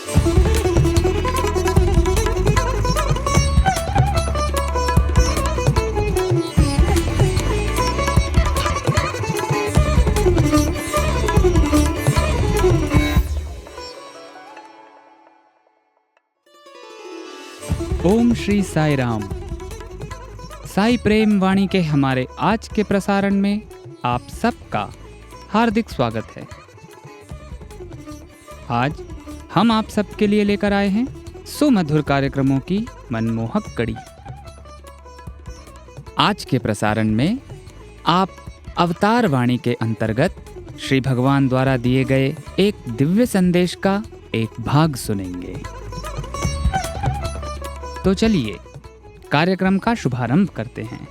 ओम श्री साई राम। साई प्रेम वाणी के हमारे आज के प्रसारण में आप सबका हार्दिक स्वागत है। आज हम आप सबके लिए लेकर आए हैं सुमधुर कार्यक्रमों की मनमोहक कड़ी। आज के प्रसारण में आप अवतार वाणी के अंतर्गत श्री भगवान द्वारा दिए गए एक दिव्य संदेश का एक भाग सुनेंगे। तो चलिए कार्यक्रम का शुभारंभ करते हैं।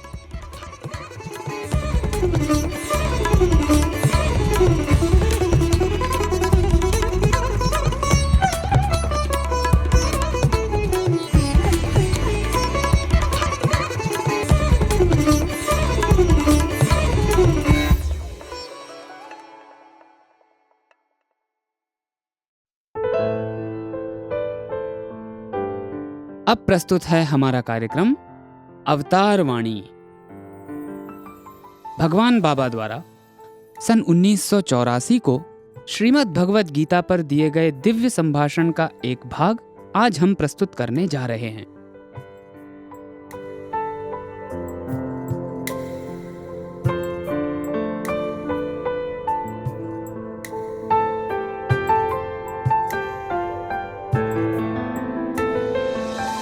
अब प्रस्तुत है हमारा कार्यक्रम अवतार वाणी। भगवान बाबा द्वारा सन 1984 को श्रीमद् भगवत गीता पर दिए गए दिव्य संभाषण का एक भाग आज हम प्रस्तुत करने जा रहे हैं।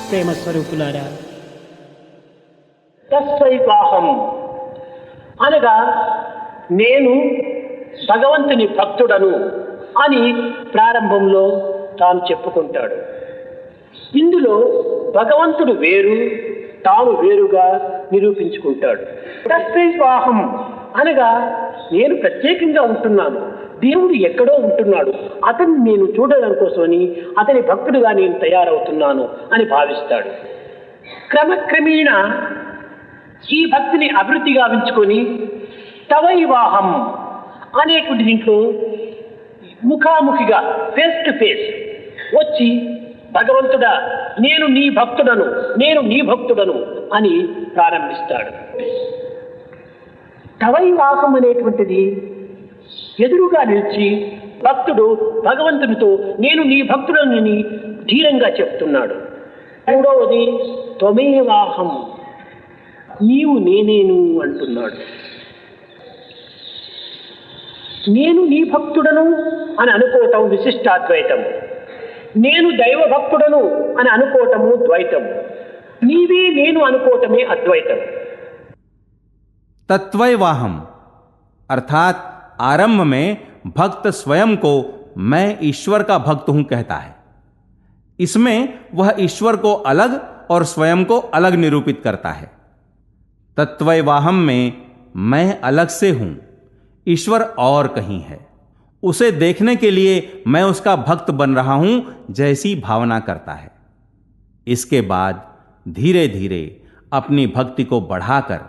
ప్రేమ స్వరూపులారా, తస్వైవాహం అనగా నేను భగవంతుని భక్తుడను అని ప్రారంభంలో తాను చెప్పుకుంటాడు. ఇందులో భగవంతుడు వేరు, తాను వేరుగా నిరూపించుకుంటాడు. తస్వైవాహం అనగా నేను ప్రత్యేకంగా ఉంటున్నాను, దేవుడు ఎక్కడో ఉంటున్నాడు, అతన్ని నేను చూడడం కోసమని అతని భక్తుడిగా నేను తయారవుతున్నాను అని భావిస్తాడు. క్రమక్రమేణ ఈ భక్తిని అభివృద్ధి గావించుకొని తవైవాహం అనేటువంటి దీంట్లో ముఖాముఖిగా ఫేస్ టు ఫేస్ వచ్చి భగవంతుడా నేను నీ భక్తుడను, నేను నీ భక్తుడను అని ప్రారంభిస్తాడు. తవైవాహం అనేటువంటిది ఎదురుగా నిలిచి భక్తుడు భగవంతునితో నేను నీ భక్తుడని ధీరంగా చెప్తున్నాడు. మూడవది త్వమేవాహం, నీవు నేనేను అంటున్నాడు. నేను నీ భక్తుడను అని అనుకోవటం విశిష్టాద్వైతం, నేను దైవ భక్తుడను అని అనుకోవటము ద్వైతం, నీవే నేను అనుకోవటమే అద్వైతం. तत्वैवाहम अर्थात आरंभ में भक्त स्वयं को मैं ईश्वर का भक्त हूं कहता है। इसमें वह ईश्वर को अलग और स्वयं को अलग निरूपित करता है। तत्वैवाहम में मैं अलग से हूं, ईश्वर और कहीं है, उसे देखने के लिए मैं उसका भक्त बन रहा हूं जैसी भावना करता है। इसके बाद धीरे धीरे अपनी भक्ति को बढ़ाकर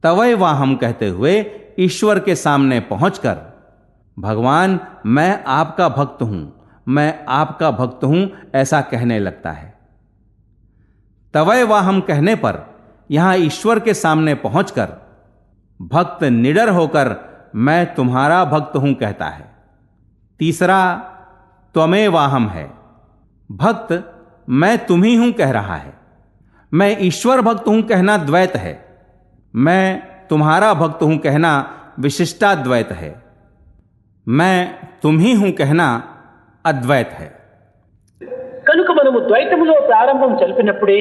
तवैवाहम कहते हुए ईश्वर के सामने पहुंचकर भगवान मैं आपका भक्त हूं, मैं आपका भक्त हूं ऐसा कहने लगता है। तवैवाहम कहने पर यहां ईश्वर के सामने पहुंचकर भक्त निडर होकर मैं तुम्हारा भक्त हूं कहता है। तीसरा त्वमेवाहम है, भक्त मैं तुम ही हूं कह रहा है। मैं ईश्वर भक्त हूं कहना द्वैत है, मैं तुम्हारा भक्त हूं कहना विशिष्टाद्वैत है, मैं तुम ही हूं कहना అద్వైత है। కనుక మనము ద్వైతంలో ప్రారంభం జరిపినప్పుడే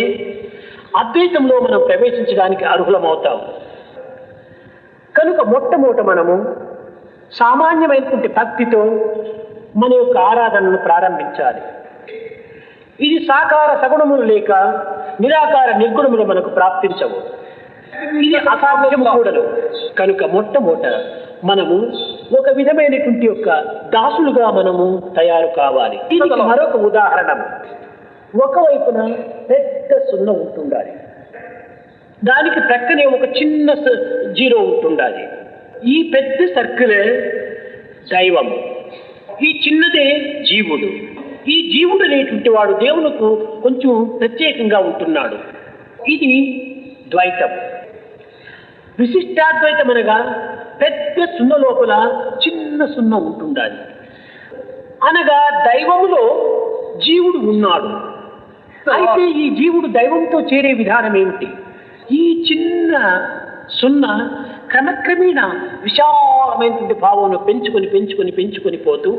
అద్వైతంలో మనం ప్రవేశించడానికి అర్హులమవుతాం. కనుక మొట్టమొదట మనము సామాన్యమైనటువంటి భక్తితో మన యొక్క ఆరాధనను ప్రారంభించాలి. ఇది సాకార సగుణములు లేక నిరాకార నిర్గుణములు మనకు ప్రాప్తించవు, ఇది అసాధ్యము కూడదు. కనుక మొట్టమొదట మనము ఒక విధమైనటువంటి యొక్క దాసులుగా మనము తయారు కావాలి. దీనికి మరొక ఉదాహరణ, ఒకవైపున పెద్ద సున్నా ఉంటుండాలి, దానికి ప్రక్కనే ఒక చిన్న జీరో ఉంటుండాలి. ఈ పెద్ద సర్కిల్ దైవం, ఈ చిన్నదే జీవుడు. ఈ జీవుడు అనేటువంటి వాడు దేవునికి కొంచెం ప్రత్యేకంగా ఉంటున్నాడు. ఇది ద్వైతం. విశిష్టాద్వైతం అనగా పెద్ద సున్న లోపల చిన్న సున్న ఉంటుండాలి. అనగా దైవములో జీవుడు ఉన్నాడు. అయితే ఈ జీవుడు దైవంతో చేరే విధానం ఏమిటి? ఈ చిన్న సున్న క్రమక్రమేణా విశాలమైనటువంటి భావంలో పెంచుకొని పెంచుకొని పెంచుకొని పోతూ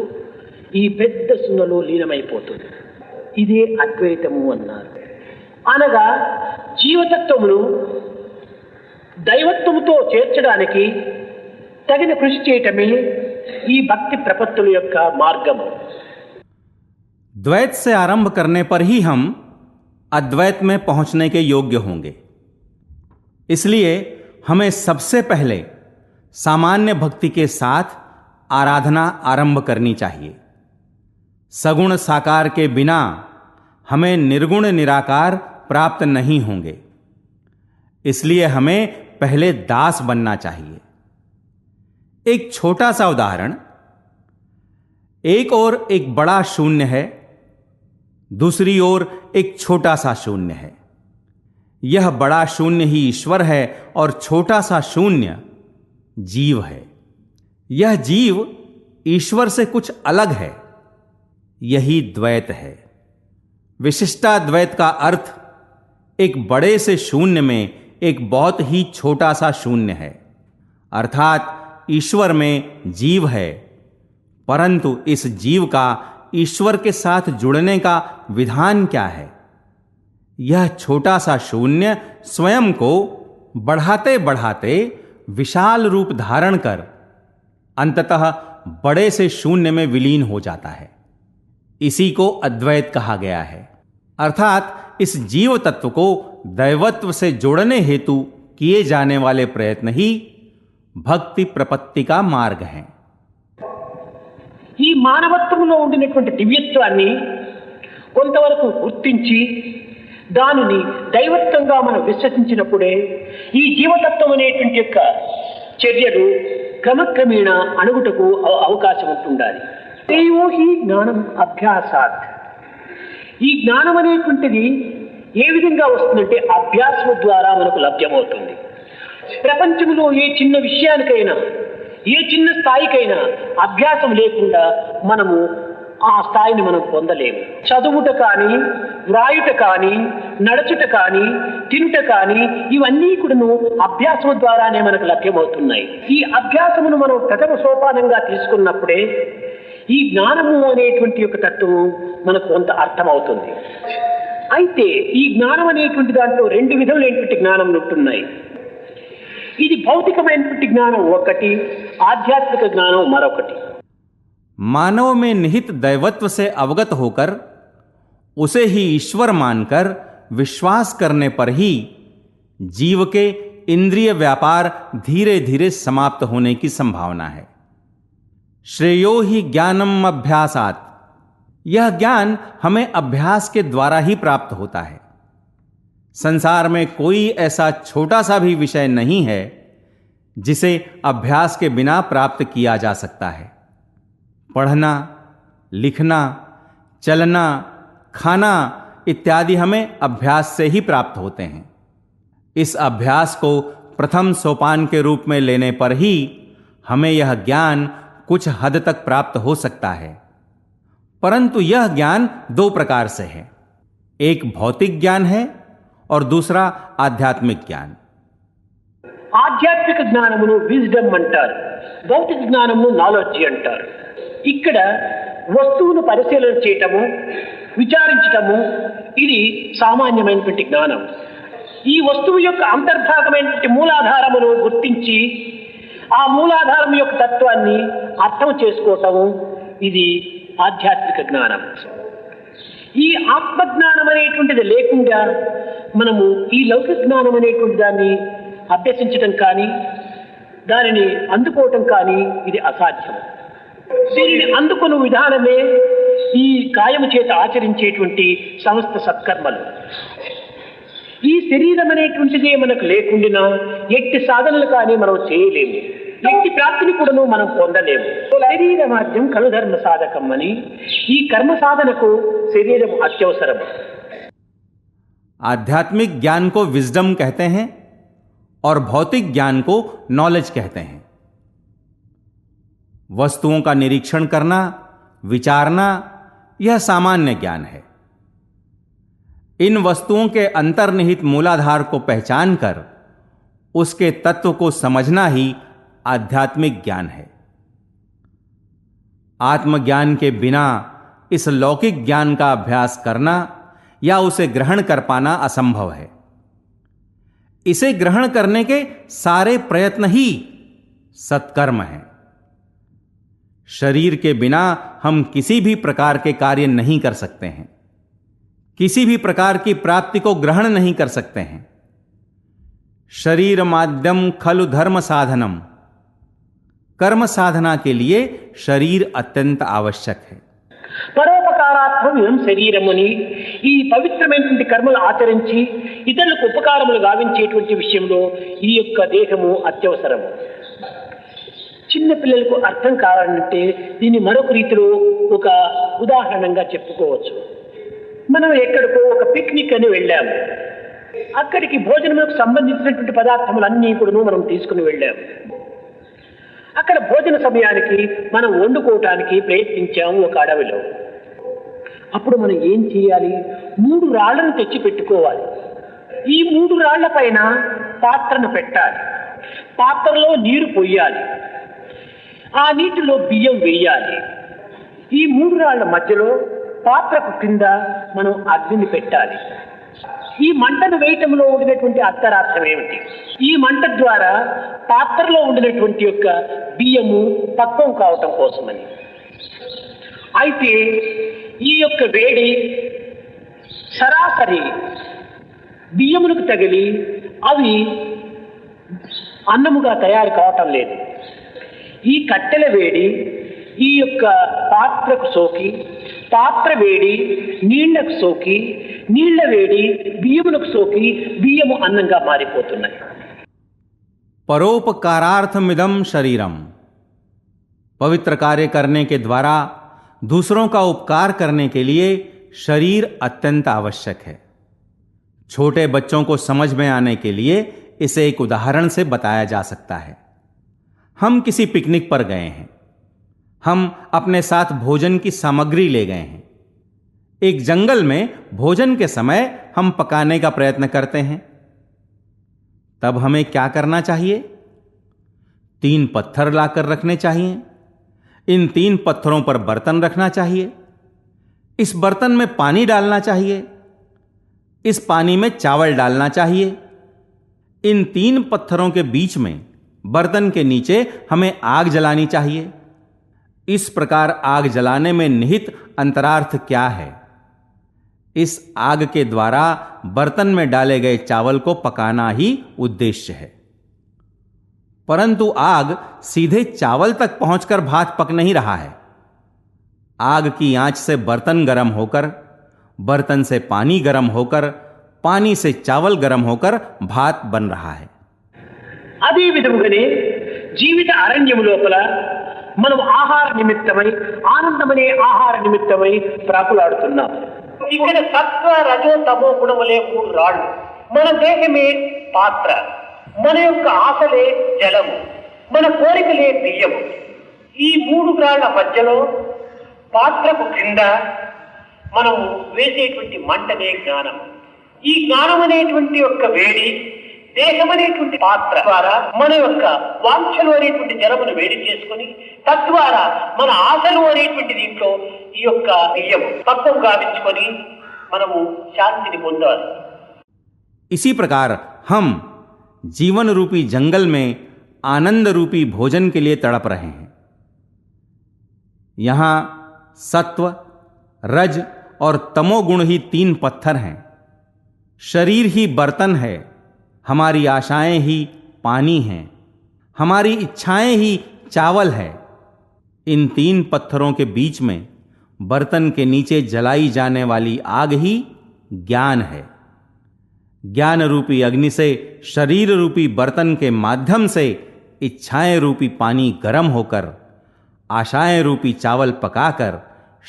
ఈ పెద్ద సున్నలో లీనమైపోతుంది. ఇదే అద్వైతము అన్నారు. అనగా జీవతత్వమును దైవత్వముతో చేర్చడానికి తగిన కృషి చేయటమే ఈ భక్తి ప్రపత్తుల యొక్క మార్గము. द्वैत से आरंभ करने पर ही हम अद्वैत में पहुंचने के योग्य होंगे। इसलिए हमें सबसे पहले सामान्य भक्ति के साथ आराधना आरंभ करनी चाहिए। सगुण साकार के बिना हमें निर्गुण निराकार प्राप्त नहीं होंगे। इसलिए हमें पहले दास बनना चाहिए। एक छोटा सा उदाहरण, एक ओर एक बड़ा शून्य है, दूसरी ओर एक छोटा सा शून्य है। यह बड़ा शून्य ही ईश्वर है और छोटा सा शून्य जीव है। यह जीव ईश्वर से कुछ अलग है। यही द्वैत है। विशिष्टाद्वैत का अर्थ एक बड़े से शून्य में एक बहुत ही छोटा सा शून्य है। अर्थात ईश्वर में जीव है, परंतु इस जीव का ईश्वर के साथ जुड़ने का विधान क्या है? यह छोटा सा शून्य स्वयं को बढ़ाते बढ़ाते विशाल रूप धारण कर अंततः बड़े से शून्य में विलीन हो जाता है। इसी को अद्वैत कहा गया है। अर्थात इस जीव तत्व को दैवत्व से जोड़ने हेतु किए जाने वाले प्रयत्न ही भक्ति प्रपत्ति का मार्ग है। ఈ మానవత్వంలో ఉండినటువంటి దివ్యత్వాన్ని కొంతవరకు గుర్తించి దానిని దైవత్వంగా మనం విశ్వసించినప్పుడే ఈ జీవతత్వం అనేటువంటి యొక్క చర్యలు క్రమక్రమేణా అణుగుటకు అవకాశం ఉంటుండాలి. దేవో హి జ్ఞానం అభ్యాసాత్. ఈ జ్ఞానం అనేటువంటిది ఏ విధంగా వస్తుందంటే అభ్యాసం ద్వారా మనకు లభ్యమవుతుంది. ప్రపంచంలో ఏ చిన్న విషయానికైనా ఏ చిన్న స్థాయికైనా అభ్యాసం లేకుండా మనము ఆ స్థాయిని మనం పొందలేము. చదువుట కానీ, వ్రాయుట కానీ, నడచుట కానీ, తినుట కానీ ఇవన్నీ కూడాను అభ్యాసం ద్వారానే మనకు లభ్యమవుతున్నాయి. ఈ అభ్యాసమును మనం ప్రథమ సోపానంగా తీసుకున్నప్పుడే ఈ జ్ఞానము అనేటువంటి యొక్క తత్వము మనకు కొంత అర్థమవుతుంది. అయితే ఈ జ్ఞానం అనేటువంటి దాంట్లో రెండు విధములైనటువంటి జ్ఞానములు ఉంటున్నాయి. ఇది భౌతికమైనటువంటి జ్ఞానం ఒకటి, ఆధ్యాత్మిక జ్ఞానం మరొకటి. मानव में निहित दैवत्व से अवगत होकर उसे ही ईश्वर मानकर विश्वास करने पर ही जीव के इंद्रिय व्यापार धीरे धीरे समाप्त होने की संभावना है। श्रेयो ही ज्ञानम अभ्यासात। यह ज्ञान हमें अभ्यास के द्वारा ही प्राप्त होता है। संसार में कोई ऐसा छोटा सा भी विषय नहीं है जिसे अभ्यास के बिना प्राप्त किया जा सकता है। पढ़ना, लिखना, चलना, खाना इत्यादि हमें अभ्यास से ही प्राप्त होते हैं। इस अभ्यास को प्रथम सोपान के रूप में लेने पर ही हमें यह ज्ञान कुछ हद तक प्राप्त हो सकता है। परंतु यह ज्ञान दो प्रकार से है। एक भौतिक ज्ञान है और दूसरा आध्यात्मिक ज्ञान। ఆధ్యాత్మిక జ్ఞానమును విజ్డమ్ అంటారు, భౌతిక జ్ఞానమును నాలెడ్జ్ అంటారు. ఇక్కడ వస్తువును పరిశీలన చేయటము, విచారించటము ఇది సామాన్యమైనటువంటి జ్ఞానం. ఈ వస్తువు యొక్క అంతర్భాగమైనటువంటి మూలాధారమును గుర్తించి ఆ మూలాధారం యొక్క తత్వాన్ని అర్థం చేసుకోవటము ఇది ఆధ్యాత్మిక జ్ఞానం. ఈ ఆత్మజ్ఞానం అనేటువంటిది లేకుండా మనము ఈ లౌకిక జ్ఞానం అనేటువంటి దాన్ని అభ్యసించటం కానీ దానిని అందుకోవటం కానీ ఇది అసాధ్యం. దీనిని అందుకున్న విధానమే ఈ కాయము చేత ఆచరించేటువంటి సమస్త సత్కర్మలు. ఈ శరీరం అనేటువంటిదే మనకు లేకుండా ఎట్టి సాధనలు కానీ మనం చేయలేము. ఎట్టి ప్రాప్తిని కూడాను మనం పొందలేము. శరీర మాధ్యం కలు ధర్మ సాధకం అని ఈ కర్మ సాధనకు శరీరం అత్యవసరం. आध्यात्मिक ज्ञान को विजडम कहते हैं और भौतिक ज्ञान को नॉलेज कहते हैं. वस्तुओं का निरीक्षण करना, विचारना, यह सामान्य ज्ञान है. इन वस्तुओं के अंतर्निहित मूलाधार को पहचानकर उसके तत्व को समझना ही आध्यात्मिक ज्ञान है. आत्मज्ञान के बिना इस लौकिक ज्ञान का अभ्यास करना या उसे ग्रहण कर पाना असंभव है. इसे ग्रहण करने के सारे प्रयत्न ही सत्कर्म हैं. शरीर के बिना हम किसी भी प्रकार के कार्य नहीं कर सकते हैं, किसी भी प्रकार की प्राप्ति को ग्रहण नहीं कर सकते हैं. शरीर माध्यम खलु धर्म साधनम, कर्म साधना के लिए शरीर अत्यंत आवश्यक है. పరోపకారాత్మకం శరీరముని ఈ పవిత్రమైనటువంటి కర్మలు ఆచరించి ఇతరులకు ఉపకారములు గావించేటువంటి విషయంలో ఈ యొక్క దేహము అత్యవసరం. చిన్న పిల్లలకు అర్థం కావాలంటే దీన్ని మరొక రీతిలో ఒక ఉదాహరణగా చెప్పుకోవచ్చు. మనం ఎక్కడికో ఒక పిక్నిక్ అని వెళ్ళాము. అక్కడికి భోజనములకు సంబంధించినటువంటి పదార్థములన్నీ కూడా మనం తీసుకుని వెళ్ళాము. అక్కడ భోజన సమయానికి మనం వండుకోవటానికి ప్రయత్నించాము ఒక అడవిలో. అప్పుడు మనం ఏం చేయాలి? 3 రాళ్లను తెచ్చి పెట్టుకోవాలి. ఈ 3 రాళ్ల పైన పాత్రను పెట్టాలి. పాత్రలో నీరు పొయ్యాలి. ఆ నీటిలో బియ్యం వేయాలి. ఈ 3 రాళ్ల మధ్యలో పాత్రకు కింద మనం అగ్నిని పెట్టాలి. ఈ మంటను వేయటంలో ఉండినటువంటి అంతరార్థం ఏమిటి? ఈ మంట ద్వారా పాత్రలో ఉండినటువంటి యొక్క బియ్యము పక్వం కావటం కోసమని. అయితే ఈ యొక్క వేడి సరాసరి బియ్యములకు తగిలి అవి అన్నముగా తయారు కావటం లేదు. ఈ కట్టెల వేడి ఈ యొక్క పాత్రకు సోకి, పాత్ర వేడి నీళ్లకు సోకి, నీళ్ల వేడి బియ్యములకు సోకి బియ్యము అన్నంగా మారిపోతున్నాయి. परोपकारार्थमिदं शरीरम, पवित्र कार्य करने के द्वारा दूसरों का उपकार करने के लिए शरीर अत्यंत आवश्यक है. छोटे बच्चों को समझ में आने के लिए इसे एक उदाहरण से बताया जा सकता है. हम किसी पिकनिक पर गए हैं. हम अपने साथ भोजन की सामग्री ले गए हैं. एक जंगल में भोजन के समय हम पकाने का प्रयत्न करते हैं. तब हमें क्या करना चाहिए? 3 पत्थर लाकर रखने चाहिए. इन 3 पत्थरों पर बर्तन रखना चाहिए. इस बर्तन में पानी डालना चाहिए. इस पानी में चावल डालना चाहिए. इन 3 पत्थरों के बीच में बर्तन के नीचे हमें आग जलानी चाहिए. इस प्रकार आग जलाने में निहित अंतरार्थ क्या है? इस आग के द्वारा बर्तन में डाले गए चावल को पकाना ही उद्देश्य है. परंतु आग सीधे चावल तक पहुंचकर भात पक नहीं रहा है. आग की आंच से बर्तन गर्म होकर, बर्तन से पानी गर्म होकर, पानी से चावल गर्म होकर भात बन रहा है. అదే విధముగానే జీవిత అరణ్యము లోపల మనం ఆహార నిమిత్తమై, ఆనందమనే ఆహార నిమిత్తమై ప్రాకులాడుతున్నాం. ఇక్కడ సత్వ రజో తమో గుణములే 3 రాళ్ళు. మన దేహమే పాత్ర, మన యొక్క ఆశలే జలము, మన కోరికలే బియ్యము. ఈ 3 రాళ్ల మధ్యలో పాత్రకు కింద మనము వేసేటువంటి మంటనే జ్ఞానం. ఈ జ్ఞానం అనేటువంటి యొక్క వేడి దేహం అనేటువంటి పాత్ర ద్వారా మన యొక్క వాంఛలు అనేటువంటి జలమును వేడి చేసుకుని, తద్వారా మన ఆశలు అనేటువంటి దీంట్లో ఈ యొక్క బియ్యం పక్వం గావించుకొని మనము శాంతిని పొందాలి. इसी प्रकार हम जीवन रूपी जंगल में आनंद रूपी भोजन के लिए तड़प रहे हैं. यहां सत्व, रज और तमोगुण ही 3 पत्थर हैं. शरीर ही बर्तन है, हमारी आशाएं ही पानी हैं, हमारी इच्छाएं ही चावल है. इन 3 पत्थरों के बीच में बर्तन के नीचे जलाई जाने वाली आग ही ज्ञान है. ज्ञान रूपी अग्नि से शरीर रूपी बर्तन के माध्यम से इच्छाएं रूपी पानी गर्म होकर आशाएं रूपी चावल पकाकर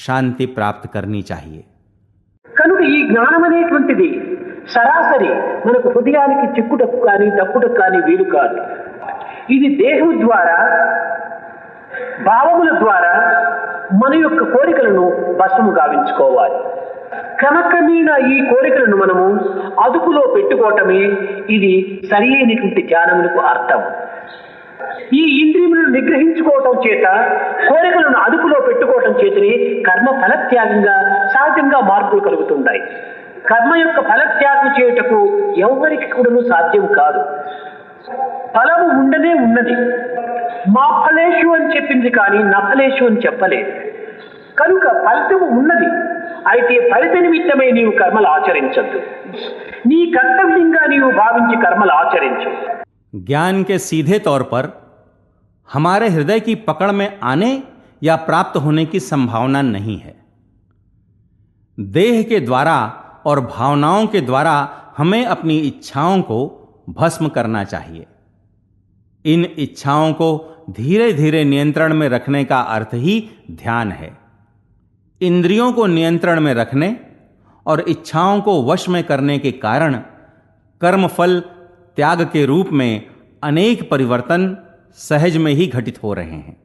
शांति प्राप्त करनी चाहिए। కనుక ఈ జ్ఞానం అనేటువంటిది సరాసరి మనకు హృదయానికి చిక్కుటకు కానీ తప్పుటకు కానీ వీలు కాదు. ఇది దేహం ద్వారా భావముల ద్వారా మన యొక్క కోరికలను భస్మము గావించుకోవాలి. క్రమక్రమేణా ఈ కోరికలను మనము అదుపులో పెట్టుకోవటమే ఇది సరి అయినటువంటి ధ్యానములకు అర్థం. ఈ ఇంద్రియములను నిగ్రహించుకోవటం చేత కోరికలను అదుపులో పెట్టుకోవటం చేతనే కర్మ ఫలత్యాగంగా సహజంగా మార్పులు కలుగుతుంటాయి. కర్మ యొక్క ఫలత్యాగం చేయుటకు ఎవరికి కూడా సాధ్యం కాదు. ఫలము ఉండనే ఉన్నది. మా ఫలేషు అని చెప్పింది కానీ నఫలేషు అని చెప్పలేదు. కనుక ఫలితము ఉన్నది. అయితే ఫలిత నిమిత్తమై నీవు కర్మలు ఆచరించద్దు. నీ కర్తవ్యంగా నీవు భావించి కర్మలు ఆచరించు. ज्ञान के सीधे तौर पर हमारे हृदय की पकड़ में आने या प्राप्त होने की संभावना नहीं है। देह के द्वारा और भावनाओं के द्वारा हमें अपनी इच्छाओं को भस्म करना चाहिए। इन इच्छाओं को धीरे धीरे नियंत्रण में रखने का अर्थ ही ध्यान है। इंद्रियों को नियंत्रण में रखने और इच्छाओं को वश में करने के कारण कर्मफल त्याग के रूप में अनेक परिवर्तन सहज में ही घटित हो रहे हैं।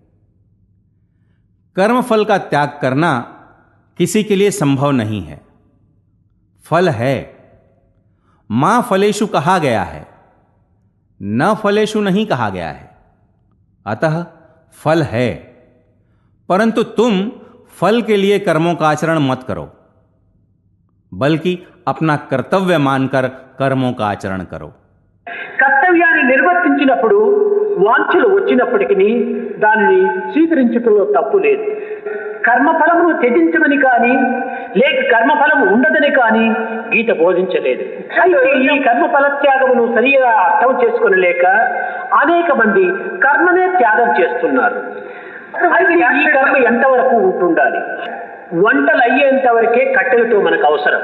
कर्मफल का त्याग करना किसी के लिए संभव नहीं है। फल है, मां फलेषु कहा गया है, न फलेषु नहीं कहा गया है। अतः फल है, परंतु तुम फल के लिए कर्मों का आचरण मत करो, बल्कि अपना कर्तव्य मानकर कर्मों का आचरण करो। కర్తవ్యాన్ని నిర్వర్తించినప్పుడు వాంఛలు వచ్చినప్పటికీ దానిని స్వీకరించడంలో తప్పు లేదు. కర్మఫలమును త్యజించమని కానీ లేక కర్మఫలము ఉండదని కానీ గీత బోధించలేదు. అయితే ఈ కర్మఫలత్యాగమును సరిగా అర్థం చేసుకోలేక అనేక మంది కర్మనే త్యాగం చేస్తున్నారు. అయితే ఈ కర్మ ఎంతవరకు ఉంటుండాలి? వంటలు అయ్యేంత వరకే కట్టెలతో మనకు అవసరం.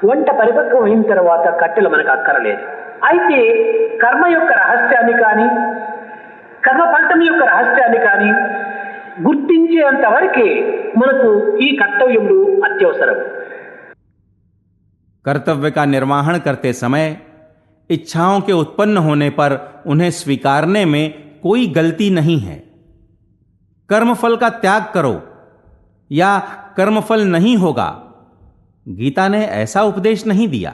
వంట పరిపక్వం అయిన తర్వాత కట్టెలు మనకు అక్కరలేదు. అయితే కర్మ యొక్క రహస్యాన్ని కానీ కర్మ ఫలితం యొక్క రహస్యాన్ని కానీ గుర్తించేంత వరకే మనకు ఈ కర్తవ్యములు అత్యవసరం. कर्तव्य का निर्वहन करते समय इच्छाओं के उत्पन्न होने पर उन्हें स्वीकारने में कोई गलती नहीं है। कर्मफल का त्याग करो या कर्मफल नहीं होगा, गीता ने ऐसा उपदेश नहीं दिया।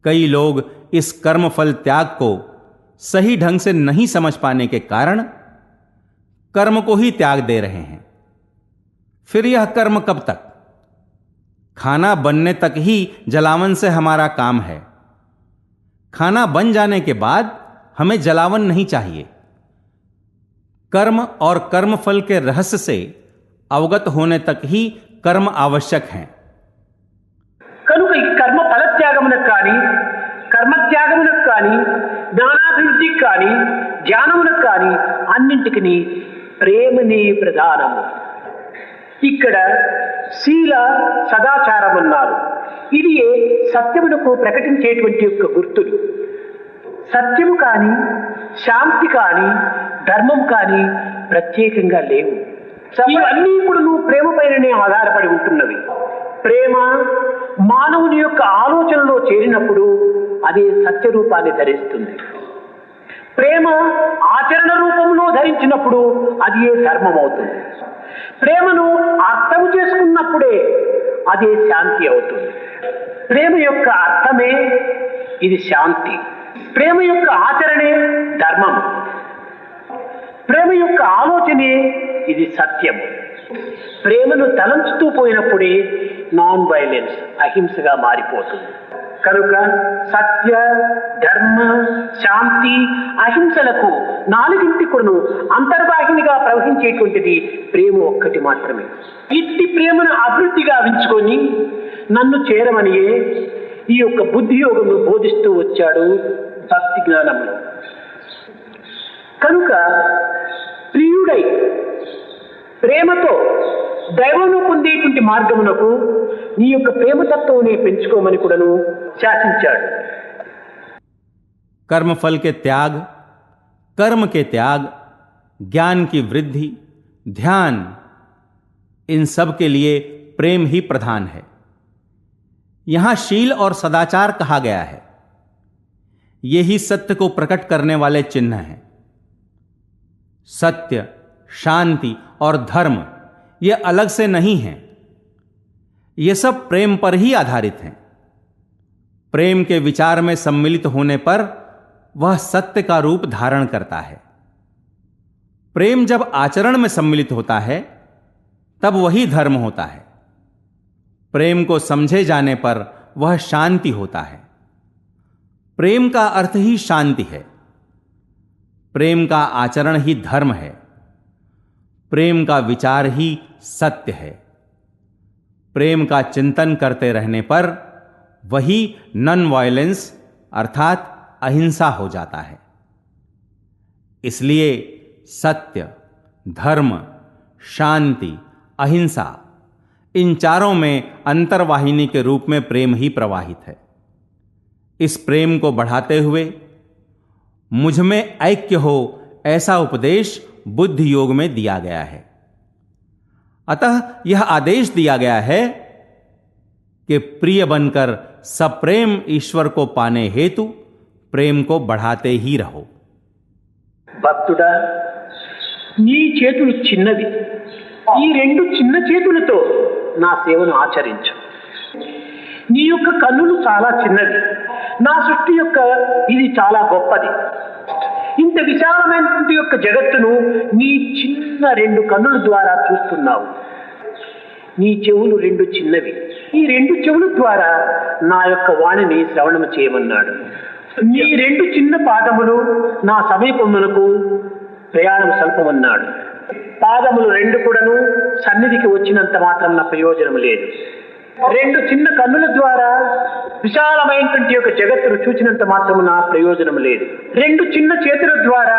कई लोग इस कर्मफल त्याग को सही ढंग से नहीं समझ पाने के कारण कर्म को ही त्याग दे रहे हैं। फिर यह कर्म कब तक? खाना बनने तक ही जलावन से हमारा काम है। खाना बन जाने के बाद हमें जलावन नहीं चाहिए। कर्म और कर्मफल के रहस्य से अवगत होने तक ही कर्म आवश्यक हैं। కనుక ఈ కర్మ ఫలత్యాగమునకు కానీ కర్మత్యాగమునకు కానీ జ్ఞానాభివృద్ధికి కానీ ధ్యానమునకు కానీ అన్నింటికి ప్రేమనే ప్రధానము. ఇక్కడ శీల సదాచారం అన్నారు. ఇది సత్యమునకు ప్రకటించేటువంటి యొక్క గుర్తులు. సత్యము కానీ శాంతి కానీ ధర్మం కానీ ప్రత్యేకంగా లేవు. ఇవన్నీ కూడా ప్రేమ పైననే ఆధారపడి ఉంటున్నవి. ప్రేమ మానవుని యొక్క ఆలోచనలో చేరినప్పుడు అది సత్య రూపాన్ని ధరిస్తుంది. ప్రేమ ఆచరణ రూపంలో ధరించినప్పుడు అది ధర్మం అవుతుంది. ప్రేమను అర్థం చేసుకున్నప్పుడే అదే శాంతి అవుతుంది. ప్రేమ యొక్క అర్థమే ఇది శాంతి. ప్రేమ యొక్క ఆచరణే ధర్మం. ప్రేమ యొక్క ఆలోచనే ఇది సత్యం. ప్రేమను తలంచుతూ పోయినప్పుడే నాన్ వైలెన్స్ అహింసగా మారిపోతుంది. కనుక సత్య ధర్మ శాంతి అహింసలకు నాలుగింటి కూడాను అంతర్వాహినిగా ప్రవహించేటువంటిది ప్రేమ ఒక్కటి మాత్రమే. ఇట్టి ప్రేమను అభివృద్ధిగా ఉంచుకొని నన్ను చేరమనియే ఈ యొక్క బుద్ధి యోగమును బోధిస్తూ వచ్చాడు భక్తి జ్ఞానంలో. కనుక ప్రియుడై ప్రేమతో దైవమును పొందేటువంటి మార్గమునకు నీ యొక్క ప్రేమతత్వమునే పెంచుకోమని కూడాను శాసించాడు. कर्मफल के त्याग, कर्म के त्याग, ज्ञान की वृद्धि, ध्यान, इन सब के लिए प्रेम ही प्रधान है। यहां शील और सदाचार कहा गया है। यही सत्य को प्रकट करने वाले चिन्ह हैं। सत्य, शांति और धर्म ये अलग से नहीं हैं। ये सब प्रेम पर ही आधारित हैं। प्रेम के विचार में सम्मिलित होने पर वह सत्य का रूप धारण करता है। प्रेम जब आचरण में सम्मिलित होता है तब वही धर्म होता है। प्रेम को समझे जाने पर वह शांति होता है। प्रेम का अर्थ ही शांति है। प्रेम का आचरण ही धर्म है। प्रेम का विचार ही सत्य है। प्रेम का चिंतन करते रहने पर वही नॉन वायलेंस अर्थात अहिंसा हो जाता है। इसलिए सत्य, धर्म, शांति, अहिंसा, इन चारों में अंतर्वाहिनी के रूप में प्रेम ही प्रवाहित है। इस प्रेम को बढ़ाते हुए मुझ में ऐक्य हो ऐसा उपदेश बुद्धि योग में दिया गया है। अतः यह आदेश दिया गया है कि प्रिय बनकर सप्रेम ईश्वर को पाने हेतु प्रेम को बढ़ाते ही रहो। భక్తుడా, నీ చేతులు చిన్నవి, ఈ రెండు చిన్న చేతులతో నా సేవను ఆచరించు. నీ యొక్క కన్నులు చాలా చిన్నవి, నా సృష్టి యొక్క ఇది చాలా గొప్పది. ఇంత విశాలమైనటువంటి యొక్క జగత్తును నీ చిన్న రెండు కన్నుల ద్వారా చూస్తున్నావు. నీ చెవులు రెండు చిన్నవి, ఈ రెండు చెవుల ద్వారా నా యొక్క వాణిని శ్రవణము చేయమన్నాడు. నీ రెండు చిన్న పాదములు నా సమీపమునకు ప్రయాణం సల్పమన్నాడు. పాదములు రెండు కూడాను సన్నిధికి వచ్చినంత మాత్రం నా ప్రయోజనం లేదు. రెండు చిన్న కన్నుల ద్వారా విశాలమైనటువంటి యొక్క జగత్తును చూచినంత మాత్రం నా ప్రయోజనం లేదు. రెండు చిన్న చేతుల ద్వారా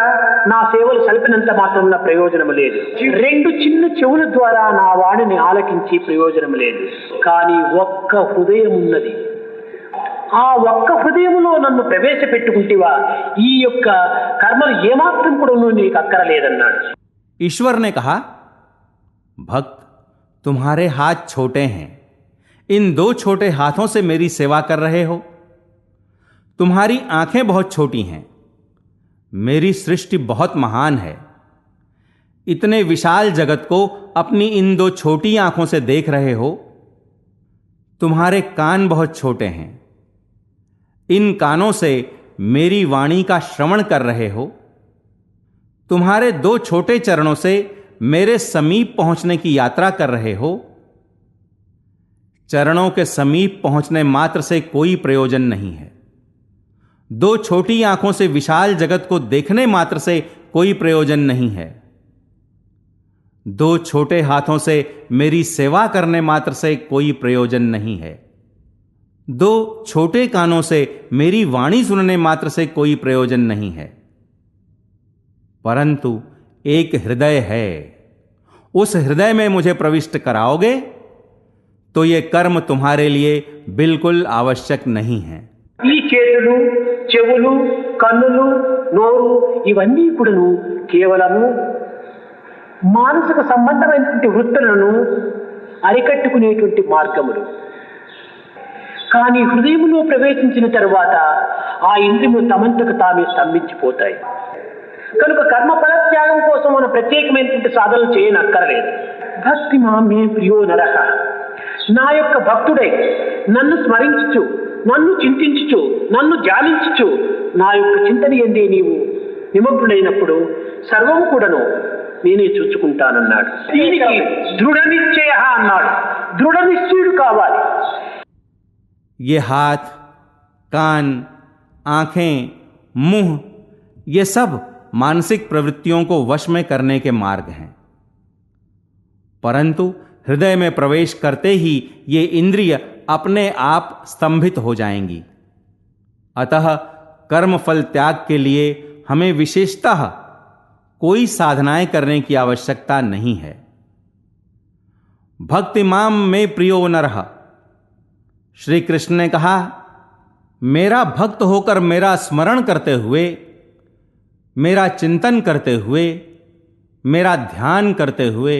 నా సేవలు సల్పినంత మాత్రం నా ప్రయోజనం లేదు. రెండు చిన్న చెవుల ద్వారా నా వాణిని ఆలకించి ప్రయోజనం లేదు. కానీ ఒక్క హృదయం ఉన్నది. ఆ ఒక్క హృదయములో నన్ను ప్రవేశపెట్టుకుంటేవా ఈ యొక్క కర్మలు ఏమాత్రం కూడా నీకు అక్కరలేదన్నాడు. ईश्वर ने कहा, भक्त, तुम्हारे हाथ छोटे हैं, इन दो छोटे हाथों से मेरी सेवा कर रहे हो। तुम्हारी आंखें बहुत छोटी हैं, मेरी सृष्टि बहुत महान है। इतने विशाल जगत को अपनी इन दो छोटी आंखों से देख रहे हो। तुम्हारे कान बहुत छोटे हैं, इन कानों से मेरी वाणी का श्रवण कर रहे हो। तुम्हारे दो छोटे चरणों से मेरे समीप पहुंचने की यात्रा कर रहे हो। चरणों के समीप पहुंचने मात्र से कोई प्रयोजन नहीं है। दो छोटी आंखों से विशाल जगत को देखने मात्र से कोई प्रयोजन नहीं है। दो छोटे हाथों से मेरी सेवा करने मात्र से कोई प्रयोजन नहीं है। दो छोटे कानों से मेरी वाणी सुनने मात्र से कोई प्रयोजन नहीं है। परंतु एक हृदय है, उस हृदय में मुझे प्रविष्ट कराओगे तो ये कर्म तुम्हारे लिए बिल्कुल आवश्यक नहीं है। ఈ చేతులు, చెవులు, కన్నులు, నోరు ఇవన్నీ కూడాను కేవలము మానసిక సంబంధమైనటువంటి వృత్తులను అరికట్టుకునేటువంటి మార్గములు. కానీ హృదయములో ప్రవేశించిన తరువాత ఆ ఇంద్రియములు తమంతకు తామే స్తంభించిపోతాయి. కనుక కర్మ ఫలత్యాగం కోసం మనం ప్రత్యేకమైనటువంటి సాధనలు చేయనక్కర్లేదు. భక్తి మామే ప్రియో నరః, నా యొక్క భక్తుడై నన్ను స్మరించుచు, నన్ను చింతించుచు, నన్ను ధ్యానించుచు, నా యొక్క చింతన యందే నీవు నిమగ్నుడైనప్పుడు సర్వము కూడాను నేనే చూచుకుంటానన్నాడు. దీనికి దృఢ నిశ్చయ అన్నాడు. దృఢ నిశ్చయుడు కావాలి. ये हाथ, कान, आंखें, मुंह, ये सब मानसिक प्रवृत्तियों को वश में करने के मार्ग हैं। परंतु हृदय में प्रवेश करते ही ये इंद्रिय अपने आप स्तंभित हो जाएंगी। अतः कर्मफल त्याग के लिए हमें विशेषतः कोई साधनाएं करने की आवश्यकता नहीं है। भक्ति माम में प्रियो नरः, श्री कृष्ण ने कहा, मेरा भक्त होकर मेरा स्मरण करते हुए मेरा चिंतन करते हुए, मेरा ध्यान करते हुए,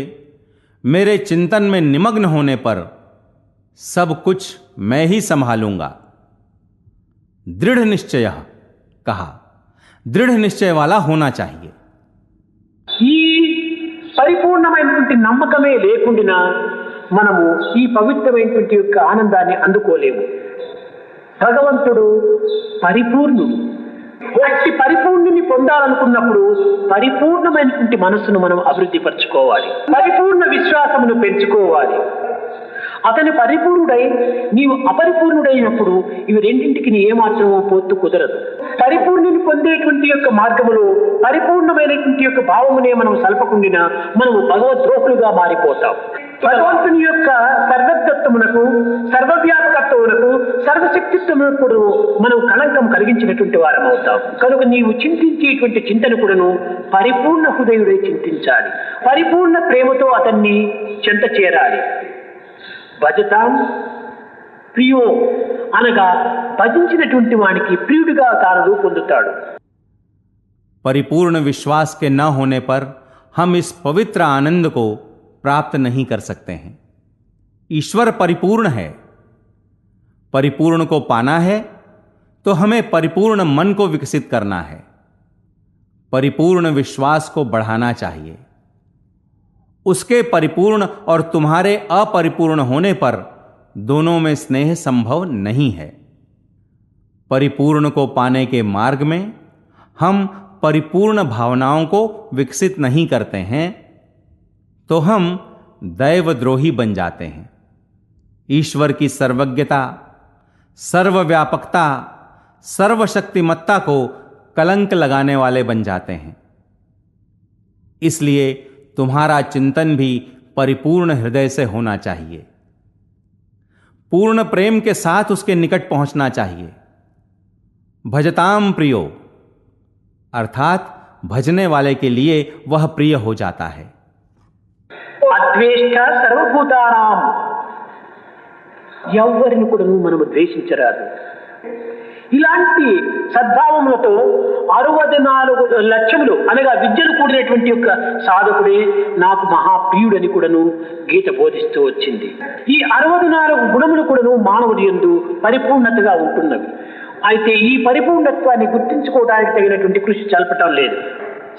मेरे चिंतन में निमग्न होने पर सब कुछ मैं ही संभालूंगा। दृढ़ निश्चय कहा, दृढ़ निश्चय वाला होना चाहिए। ఈ పరిపూర్ణమైనటువంటి నమ్మకమే లేకుండా మనము ఈ పవిత్రమైనటువంటి యొక్క ఆనందాన్ని అందుకోలేము. భగవంతుడు పరిపూర్ణుడు. అట్టి పరిపూర్ణుని పొందాలనుకున్నప్పుడు పరిపూర్ణమైనటువంటి మనస్సును మనం అభివృద్ధి పరచుకోవాలి, పరిపూర్ణ విశ్వాసమును పెంచుకోవాలి. అతని పరిపూర్ణుడై నీవు అపరిపూర్ణుడైనప్పుడు ఇవి రెండింటికి ఏమాత్రమో పొత్తు కుదరదు. పరిపూర్ణుని పొందేటువంటి యొక్క మార్గములో పరిపూర్ణమైనటువంటి యొక్క భావమునే మనం సల్పకుండినా మనము భగవద్రోహులుగా మారిపోతాం. భగవంతుని యొక్క సర్వత్వమునకు, సర్వవ్యాపకత్వమునకు, సర్వశక్తిత్వమునకు మనం కళంకం కలిగించినటువంటి వారం అవుతాం. కనుక నీవు చింతించేటువంటి చింతన కూడాను పరిపూర్ణ హృదయుడై చింతించాలి, పరిపూర్ణ ప్రేమతో అతన్ని చెంత చేరాలి. భజతాం ప్రియో అనగా భజించినటువంటి వానికి ప్రియుడిగా తాను పొందుతాడు. परिपूर्ण विश्वास के न होने पर हम इस पवित्र आनंद को प्राप्त नहीं कर सकते हैं। ईश्वर परिपूर्ण है। परिपूर्ण को पाना है तो हमें परिपूर्ण मन को विकसित करना है, परिपूर्ण विश्वास को बढ़ाना चाहिए। उसके परिपूर्ण और तुम्हारे अपरिपूर्ण होने पर दोनों में स्नेह संभव नहीं है। परिपूर्ण को पाने के मार्ग में हम परिपूर्ण भावनाओं को विकसित नहीं करते हैं तो हम दैवद्रोही बन जाते हैं। ईश्वर की सर्वज्ञता, सर्वव्यापकता, सर्वशक्तिमत्ता को कलंक लगाने वाले बन जाते हैं। इसलिए तुम्हारा चिंतन भी परिपूर्ण हृदय से होना चाहिए, पूर्ण प्रेम के साथ उसके निकट पहुंचना चाहिए। भजताम प्रियो अर्थात भजने वाले के लिए वह प्रिय हो जाता है। అద్వేష్ట సర్వభూతానాం, ఎవరిని కూడా మనము ద్వేషించరాదు. ఇలాంటి సద్భావములతో 64 లక్షములు అనగా విద్యలు కూడినటువంటి యొక్క సాధకుడే నాకు మహాప్రియుడని కూడాను గీత బోధిస్తూ వచ్చింది. ఈ 64 గుణములు కూడాను మానవుడి యందు పరిపూర్ణతగా ఉంటున్నవి. అయితే ఈ పరిపూర్ణత్వాన్ని గుర్తించుకోవడానికి తగినటువంటి కృషి చల్పటం లేదు.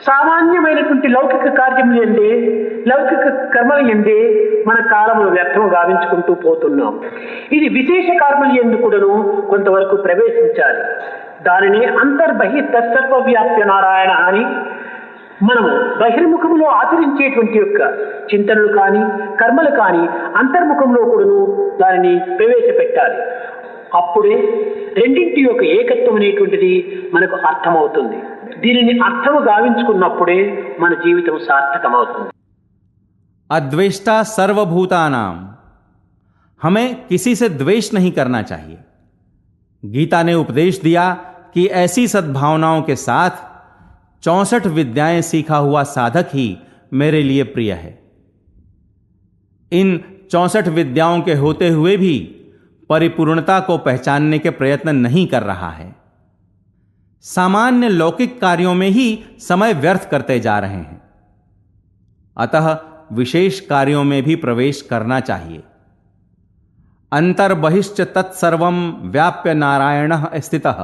సామాన్యమైనటువంటి లౌకిక కార్యములు ఎందే, లౌకిక కర్మలు ఎందే మన కాలమును వ్యర్థము గావించుకుంటూ పోతున్నాం. ఇది విశేష కర్మలు ఎందు కూడాను కొంతవరకు ప్రవేశించాలి. దానిని అంతర్బహి తత్సర్వవ్యాప్య నారాయణ అని మనము బహిర్ముఖములో ఆచరించేటువంటి యొక్క చింతనలు కానీ కర్మలు కానీ అంతర్ముఖంలో కూడాను దానిని ప్రవేశపెట్టాలి. అప్పుడే రెండింటి యొక్క ఏకత్వం అనేటువంటిది మనకు అర్థమవుతుంది. దీనిని అర్థము గావించుకున్నప్పుడే మన జీవితం సార్థకమవుతుంది. अद्वेष्टा सर्वभूतानाम, हमें किसी से द्वेष नहीं करना चाहिए। गीता ने उपदेश दिया कि ऐसी सद्भावनाओं के साथ 64 विद्याएं सीखा हुआ साधक ही मेरे लिए प्रिय है। इन 64 विद्याओं के होते हुए भी परिपूर्णता को पहचानने के प्रयत्न नहीं कर रहा है। सामान्य लौकिक कार्यों में ही समय व्यर्थ करते जा रहे हैं। अतः विशेष कार्यों में भी प्रवेश करना चाहिए। अंतर्बहिश्च तत्सर्वं व्याप्य नारायणः स्थितः।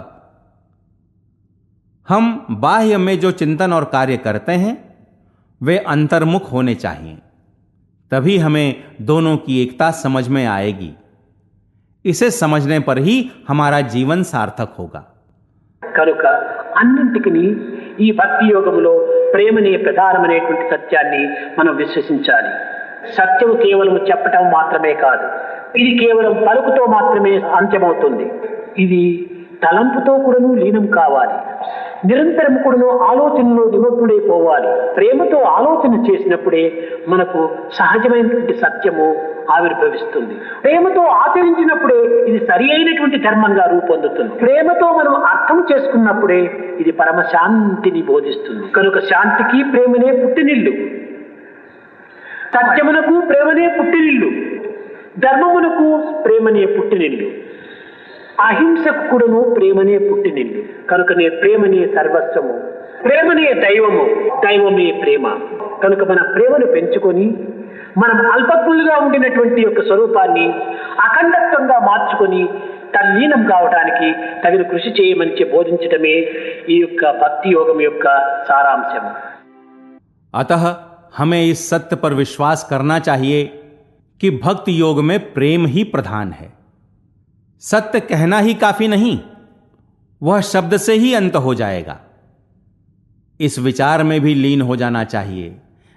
हम बाह्य में जो चिंतन और कार्य करते हैं वे अंतर्मुख होने चाहिए, तभी हमें दोनों की एकता समझ में आएगी। इसे समझने पर ही हमारा जीवन सार्थक होगा। కనుక అన్నింటికి ఈ భక్తి యోగములో ప్రేమనే ప్రధానమైనటువంటి సత్యాన్ని మనం విశ్వసించాలి. సత్యము కేవలం చెప్పటం మాత్రమే కాదు, ఇది కేవలం పలుకుతో మాత్రమే అంత్యమవుతుంది. ఇది తలంపుతో కూడాను లీనం కావాలి. నిరంతరం కూడాను ఆలోచనలో నిమగ్నుడైపోవాలి. ప్రేమతో ఆలోచన చేసినప్పుడే మనకు సహజమైనటువంటి సత్యము ఆవిర్భవిస్తుంది. ప్రేమతో ఆచరించినప్పుడే ఇది సరి అయినటువంటి ధర్మంగా రూపొందుతుంది. ప్రేమతో మనం అర్థం చేసుకున్నప్పుడే ఇది పరమశాంతిని బోధిస్తుంది. కనుక శాంతికి ప్రేమనే పుట్టినిల్లు, సత్యమునకు ప్రేమనే పుట్టినిల్లు, ధర్మమునకు ప్రేమనే పుట్టినిల్లు, అహింసకు కూడాను ప్రేమనే పుట్టినిల్లు. కనుకనే ప్రేమనే సర్వస్వము, ప్రేమనే దైవము, దైవమే ప్రేమ. కనుక మన ప్రేమను పెంచుకొని మనం అల్పజ్ఞులుగా ఉండినటువంటి యొక్క స్వరూపాన్ని అఖండత్వంగా మార్చుకొని తల్లీనం కావడానికి తగిన కృషి చేయమని బోధించడమే ఈ యొక్క భక్తి యోగం యొక్క సారాంశం. अतः हमें इस सत्य पर विश्वास करना चाहिए कि भक्ति योग में प्रेम ही प्रधान है. सत्य कहना ही काफी नहीं, वह शब्द से ही अंत हो जाएगा. इस विचार में भी लीन हो जाना चाहिए,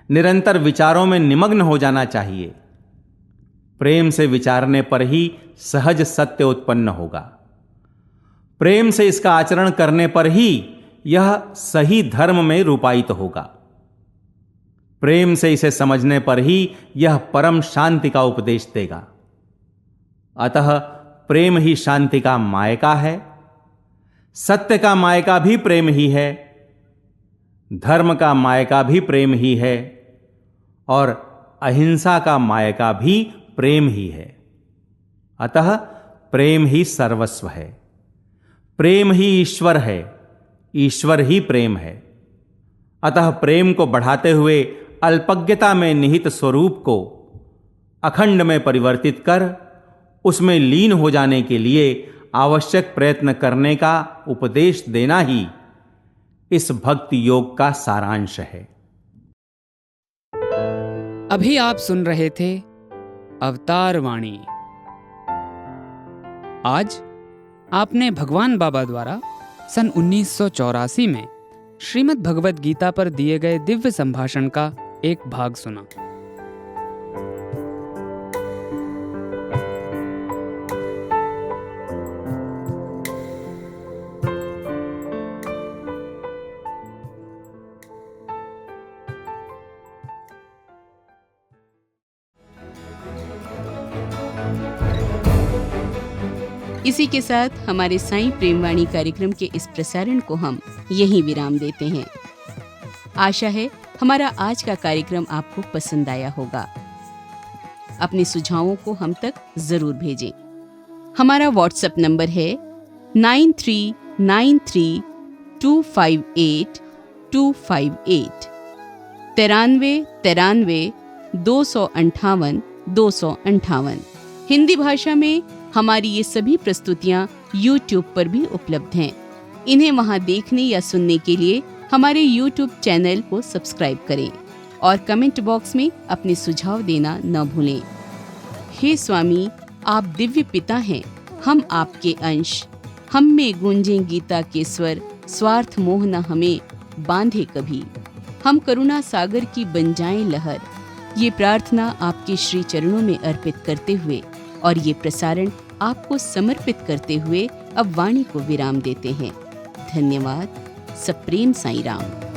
निरंतर विचारों में निमग्न हो जाना चाहिए. प्रेम से विचारने पर ही सहज सत्य उत्पन्न होगा. प्रेम से इसका आचरण करने पर ही यह सही धर्म में रूपायित होगा. प्रेम से इसे समझने पर ही यह परम शांति का उपदेश देगा. अतः प्रेम ही शांति का मायका है. सत्य का मायका भी प्रेम ही है, धर्म का मायका भी प्रेम ही है और अहिंसा का मायका भी प्रेम ही है. अतः प्रेम ही सर्वस्व है. प्रेम ही ईश्वर है, ईश्वर ही प्रेम है. अतः प्रेम को बढ़ाते हुए अल्पज्ञता में निहित स्वरूप को अखंड में परिवर्तित कर उसमें लीन हो जाने के लिए आवश्यक प्रयत्न करने का उपदेश देना ही इस भक्ति योग का सारांश है. अभी आप सुन रहे थे अवतार वाणी. आज आपने भगवान बाबा द्वारा सन 1984 में श्रीमद् भगवद गीता पर दिए गए दिव्य संभाषण का एक भाग सुना. इसी के साथ हमारे साईं प्रेमवाणी कार्यक्रम के इस प्रसारण को हम यहीं विराम देते हैं. आशा है हमारा आज का कार्यक्रम आपको पसंद आया होगा. अपने सुझावों को हम तक जरूर भेजें. हमारा व्हाट्सएप नंबर है 9393258258 93 हिंदी भाषा में हमारी ये सभी प्रस्तुतियाँ YouTube पर भी उपलब्ध हैं. इन्हें वहाँ देखने या सुनने के लिए हमारे YouTube चैनल को सब्सक्राइब करें और कमेंट बॉक्स में अपने सुझाव देना न भूलें. हे स्वामी, आप दिव्य पिता हैं, हम आपके अंश. हम में गूंजें गीता के स्वर, स्वार्थ मोह न हमें बांधे कभी. हम करुणा सागर की बन जाएं लहर. ये प्रार्थना आपके श्री चरणों में अर्पित करते हुए और ये प्रसारण आपको समर्पित करते हुए अब वाणी को विराम देते हैं. धन्यवाद. सप्रेम साईं राम.